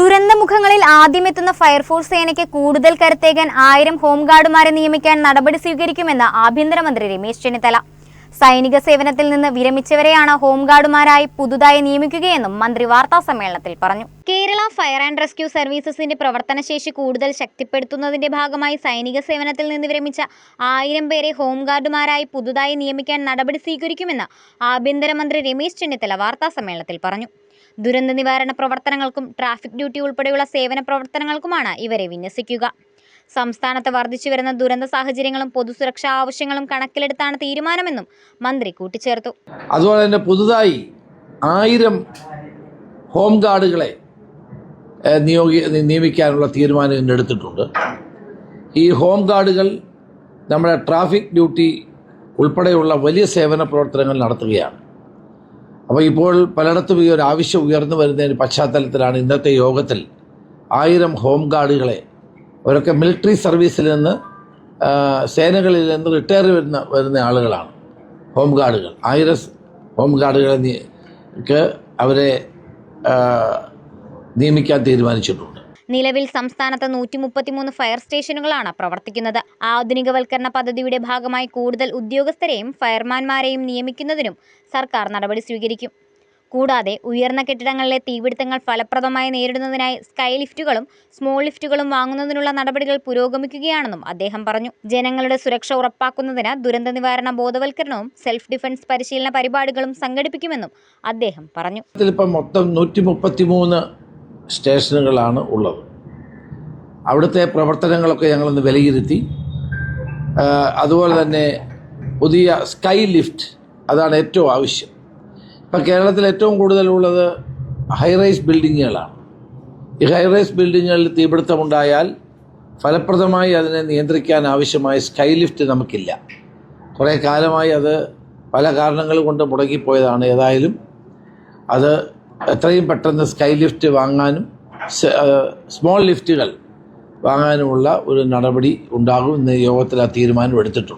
ദുരന്തമുഖങ്ങളിൽ ആദ്യമെത്തുന്ന fire force സേനയ്ക്ക് കൂടുതൽ കരുത്തേകാൻ 1000 ഹോംഗാർഡുമാരെ നിയമിക്കാൻ നടപടി സ്വീകരിക്കുമെന്ന് ആഭ്യന്തരമന്ത്രി രമേശ് ചെന്നിത്തല. സൈനിക സേവനത്തിൽ നിന്ന് വിരമിച്ചവരെയാണ് ഹോംഗാർഡുമാരായി പുതുതായി നിയമിക്കുകയെന്നും മന്ത്രി വാർത്താസമ്മേളനത്തിൽ പറഞ്ഞു. കേരള ഫയർ ആൻഡ് റെസ്ക്യൂ സർവീസസിന്റെ പ്രവർത്തനശേഷി കൂടുതൽ ശക്തിപ്പെടുത്തുന്നതിന്റെ ഭാഗമായി സൈനിക സേവനത്തിൽ നിന്ന് വിരമിച്ച 1000 പേരെ ഹോംഗാർഡുമാരായി പുതുതായി നിയമിക്കാൻ നടപടി സ്വീകരിക്കുമെന്ന് ആഭ്യന്തരമന്ത്രി രമേശ് ചെന്നിത്തല വാർത്താസമ്മേളനത്തിൽ പറഞ്ഞു. ദുരന്ത നിവാരണ പ്രവർത്തനങ്ങൾക്കും ട്രാഫിക് ഡ്യൂട്ടി ഉൾപ്പെടെയുള്ള സേവന പ്രവർത്തനങ്ങൾക്കുമാണ് ഇവരെ വിന്യസിക്കുക. സംസ്ഥാനത്ത് വർദ്ധിച്ചുവരുന്ന ദുരന്ത സാഹചര്യങ്ങളും പൊതുസുരക്ഷാ ആവശ്യങ്ങളും കണക്കിലെടുത്താണ് തീരുമാനമെന്നും മന്ത്രി കൂട്ടിച്ചേർത്തു. അതുപോലെ തന്നെ പുതുതായി 1000 ഹോംഗാർഡുകളെ നിയമിക്കാനുള്ള തീരുമാനം ഇന്ന് എടുത്തിട്ടുണ്ട്. ഈ ഹോംഗാർഡുകൾ നമ്മുടെ ട്രാഫിക് ഡ്യൂട്ടി ഉൾപ്പെടെയുള്ള വലിയ സേവന പ്രവർത്തനങ്ങൾ നടത്തുകയാണ്. അപ്പോൾ ഇപ്പോൾ പലയിടത്തും ഈ ഒരു ആവശ്യം ഉയർന്നു വരുന്നതിന് പശ്ചാത്തലത്തിലാണ് ഇന്നത്തെ യോഗത്തിൽ 1000 ഹോംഗാർഡുകളെ, അവരൊക്കെ മിലിറ്ററി സർവീസിൽ നിന്ന് സേനകളിൽ നിന്ന് റിട്ടയർ വരുന്ന ആളുകളാണ് ഹോംഗാർഡുകൾ. 1000 ഹോംഗാർഡുകളെ അവരെ നിയമിക്കാൻ തീരുമാനിച്ചിട്ടുണ്ട്. നിലവിൽ സംസ്ഥാനത്ത് 133 ഫയർ സ്റ്റേഷനുകളാണ് പ്രവർത്തിക്കുന്നത്. ആധുനികവൽക്കരണ പദ്ധതിയുടെ ഭാഗമായി കൂടുതൽ ഉദ്യോഗസ്ഥരെയും ഫയർമാൻമാരെയും നിയമിക്കുന്നതിനും സർക്കാർ നടപടി സ്വീകരിക്കും. കൂടാതെ ഉയർന്ന കെട്ടിടങ്ങളിലെ തീപിടുത്തങ്ങൾ ഫലപ്രദമായി നേരിടുന്നതിനായി സ്കൈ ലിഫ്റ്റുകളും സ്മോൾ ലിഫ്റ്റുകളും വാങ്ങുന്നതിനുള്ള നടപടികൾ പുരോഗമിക്കുകയാണെന്നും അദ്ദേഹം പറഞ്ഞു. ജനങ്ങളുടെ സുരക്ഷ ഉറപ്പാക്കുന്നതിന് ദുരന്ത നിവാരണ ബോധവൽക്കരണവും സെൽഫ് ഡിഫൻസ് പരിശീലന പരിപാടികളും സംഘടിപ്പിക്കുമെന്നും അദ്ദേഹം പറഞ്ഞു. ഇതിലിപ്പം മൊത്തം 133 സ്റ്റേഷനുകളാണ് ഉള്ളത്. അവിടുത്തെ പ്രവർത്തനങ്ങളൊക്കെ ഞങ്ങളൊന്ന് വിലയിരുത്തി. അതുപോലെ തന്നെ പുതിയ സ്കൈ ലിഫ്റ്റ്, അതാണ് ഏറ്റവും ആവശ്യം. ഇപ്പം കേരളത്തിൽ ഏറ്റവും കൂടുതലുള്ളത് ഹൈറൈസ് ബിൽഡിങ്ങുകളാണ്. ഈ ഹൈറൈസ് ബിൽഡിങ്ങുകളിൽ തീപിടുത്തമുണ്ടായാൽ ഫലപ്രദമായി അതിനെ നിയന്ത്രിക്കാൻ ആവശ്യമായ സ്കൈ ലിഫ്റ്റ് നമുക്കില്ല. കുറേ കാലമായി അത് പല കാരണങ്ങൾ കൊണ്ട് മുടങ്ങിപ്പോയതാണ്. ഏതായാലും അത് എത്രയും പെട്ടെന്ന് സ്കൈ ലിഫ്റ്റ് വാങ്ങാനും സ്മോൾ ലിഫ്റ്റുകൾ വാങ്ങാനുമുള്ള ഒരു നടപടി ഉണ്ടാകും. ഇന്ന് യോഗത്തിൽ ആ തീരുമാനം എടുത്തിട്ടുണ്ട്.